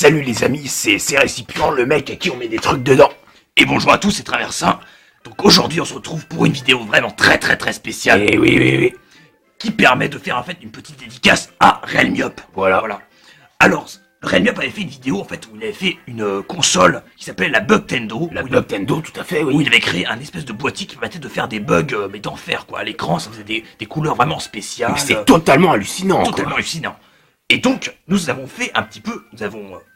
Salut les amis, c'est Récipient, le mec à qui on met des trucs dedans. Et bonjour à tous, c'est Traversin. Donc aujourd'hui on se retrouve pour une vidéo vraiment très spéciale. Et oui. Qui permet de faire en fait une petite dédicace à Realmyop. Voilà. Alors, Realmyop avait fait une vidéo en fait où il avait fait une console qui s'appelait la Bugtendo. La Bugtendo, tout à fait, oui. Où il avait créé un espèce de boîtier qui permettait de faire des bugs, mais d'enfer quoi. À l'écran, ça faisait des couleurs vraiment spéciales. Mais c'est totalement hallucinant. Totalement hallucinant. Et donc, nous avons fait un petit peu,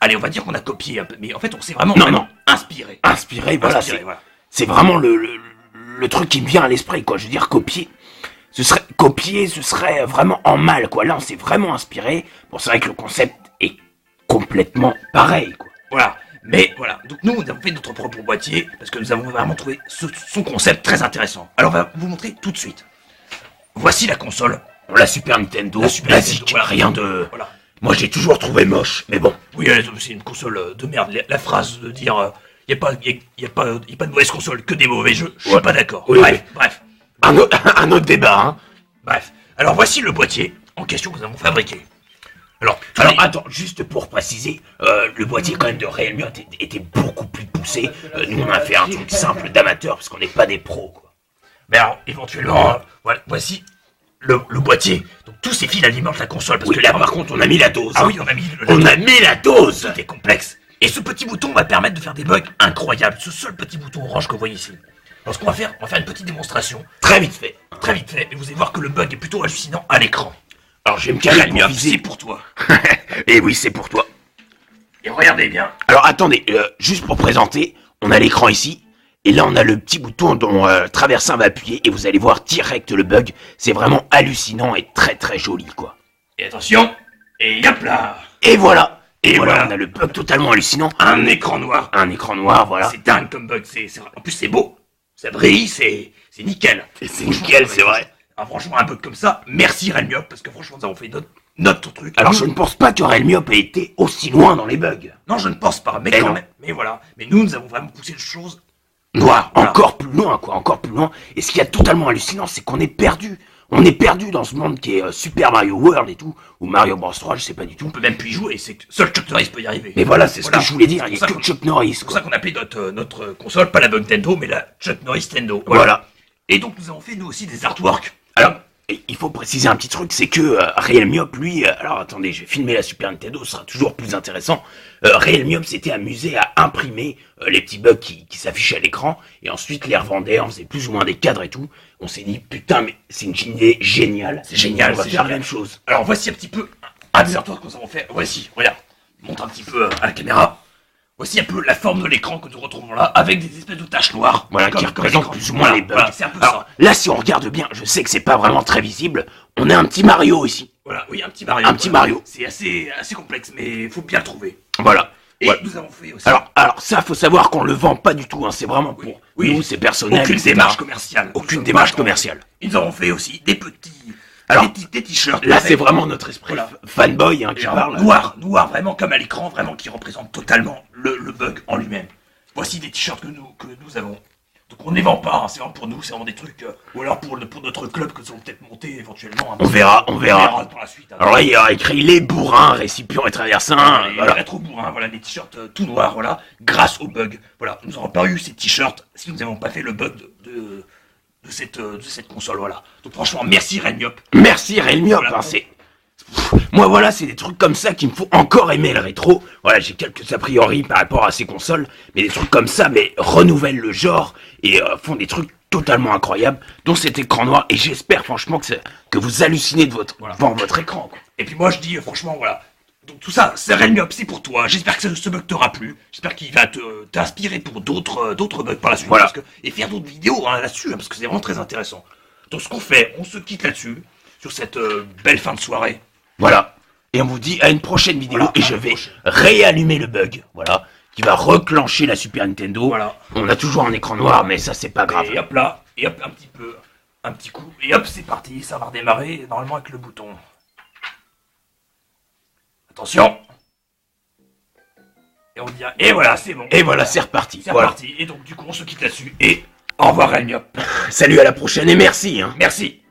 allez, on va dire qu'on a copié un peu, mais en fait, on s'est vraiment inspiré. Inspiré, voilà, c'est vraiment le truc qui me vient à l'esprit, quoi. Je veux dire, copier, ce serait vraiment en mal, quoi. Là, on s'est vraiment inspiré. Bon, c'est vrai que le concept est complètement pareil, quoi. Voilà. Mais voilà, donc nous, on a fait notre propre boîtier, parce que nous avons vraiment trouvé son concept très intéressant. Alors, on va vous montrer tout de suite. Voici la console. La Super Nintendo, basique, voilà. Rien de... Voilà. Moi, j'ai toujours trouvé moche, mais bon. Oui, c'est une console de merde. La phrase de dire y a pas de mauvaise console, que des mauvais jeux, je suis pas d'accord. Oui, Bref. Un autre débat, hein. Bref. Alors voici le boîtier en question que nous avons fabriqué. Alors attends, juste pour préciser, le boîtier quand même de Realmyop était beaucoup plus poussé. Nous, on a fait un truc simple d'amateur, parce qu'on n'est pas des pros, quoi. Mais alors, éventuellement, voici le boîtier. Donc tous ces fils alimentent la console. Parce que là, par contre, on a mis la dose. Ah oui, on a mis la dose. Tout est complexe. Et ce petit bouton va permettre de faire des bugs incroyables. Ce seul petit bouton orange que vous voyez ici. Alors ce qu'on va faire, on va faire une petite démonstration. Très vite fait. Et vous allez voir que le bug est plutôt hallucinant à l'écran. Alors je vais me calmer pour viser. C'est pour toi. Et oui, c'est pour toi. Et regardez bien. Alors attendez, juste pour présenter, on a l'écran ici. Et là, on a le petit bouton dont Traversin va appuyer et vous allez voir direct le bug. C'est vraiment hallucinant et très joli, quoi. Et attention, et hop là. Et voilà. Et voilà, on a le bug totalement hallucinant. Un écran noir. Voilà. C'est dingue comme bug. En plus, c'est beau. Ça brille, c'est nickel. C'est nickel, c'est vrai. Ah, franchement, un bug comme ça, merci Realmyop, parce que franchement, nous avons fait notre truc. Alors, je ne pense pas que Realmyop ait été aussi loin dans les bugs. Non, je ne pense pas, mais quand même. Mais voilà. Mais nous avons vraiment poussé les choses noir, voilà. Encore plus loin, quoi, encore plus loin. Et ce qui est totalement hallucinant, c'est qu'on est perdu. On est perdu dans ce monde qui est Super Mario World et tout, ou Mario Bros 3, je sais pas du tout. On peut même plus y jouer, c'est que seul Chuck Norris peut y arriver. Mais voilà, c'est ce que je voulais dire, il y a que Chuck Norris. C'est pour ça qu'on appelait notre console, pas la Bugtendo, mais la Chuck Norris Tendo. Voilà. Et donc nous avons fait nous aussi des artworks. Alors, il faut préciser un petit truc, c'est que Realmyop, lui, alors attendez, je vais filmer la Super Nintendo, ce sera toujours plus intéressant. Realmyop s'était amusé à imprimer les petits bugs qui s'affichaient à l'écran, et ensuite les revendait, on faisait plus ou moins des cadres et tout. On s'est dit, putain, mais c'est une idée géniale. C'est génial, on va faire la même chose. Alors voici un petit peu un des artworks que nous avons fait. Voici, regarde, montre un petit peu à la caméra. Voici un peu la forme de l'écran que nous retrouvons là, avec des espèces de taches noires. Voilà, qui représentent plus ou moins les bugs. Voilà, c'est un peu alors, ça. Là, si on regarde bien, je sais que c'est pas vraiment très visible, on a un petit Mario ici. Voilà, oui, un petit Mario. Un petit Mario. C'est assez complexe, mais faut bien le trouver. Voilà. Et nous avons fait aussi... Alors ça, faut savoir qu'on le vend pas du tout, hein, c'est vraiment pour nous, c'est personnel. Aucune démarche commerciale. Aucune démarche commerciale. Et nous avons fait aussi des petits... Alors, des t-shirts. Là, c'est vraiment notre esprit fanboy qui parle. Noir, vraiment comme à l'écran, vraiment qui représente totalement le bug en lui-même. Voici des t-shirts que nous avons. Donc on ne les vend pas, hein, c'est vraiment pour nous, c'est vraiment des trucs... ou alors pour notre club que nous allons peut-être monter éventuellement. Hein, on verra pour la suite. Hein, alors là, il y a écrit les bourrins, Récipient et Traversin. Les rétro bourrins, voilà, des t-shirts tout noirs, voilà, grâce au bug. Voilà, nous n'aurons pas eu ces t-shirts si nous n'avons pas fait le bug de cette console, voilà. Donc franchement, merci Realmyop. Merci Realmyop, voilà. Moi voilà, c'est des trucs comme ça qui me font encore aimer le rétro. Voilà, j'ai quelques a priori par rapport à ces consoles, mais des trucs comme ça, mais renouvellent le genre et font des trucs totalement incroyables, dont cet écran noir, et j'espère franchement que vous hallucinez devant votre écran, quoi. Et puis moi je dis franchement, voilà. Donc tout ça, c'est Realmyop, c'est pour toi. J'espère que ce bug t'aura plu. J'espère qu'il va t'inspirer pour d'autres bugs par la suite. Voilà. Et faire d'autres vidéos là-dessus, parce que c'est vraiment très intéressant. Donc ce qu'on fait, on se quitte là-dessus, sur cette belle fin de soirée. Voilà. Et on vous dit à une prochaine vidéo, et je vais réallumer le bug, voilà, qui va reclencher la Super Nintendo. Voilà. On a toujours un écran noir, mais ça c'est pas grave. Et hop là, et hop un petit coup, et hop c'est parti, ça va redémarrer normalement avec le bouton. Attention. Et on dit, et voilà, c'est bon. Et voilà, c'est reparti. C'est reparti. Et donc du coup on se quitte là-dessus, et au revoir Realmyop. Salut, à la prochaine, et merci. Merci.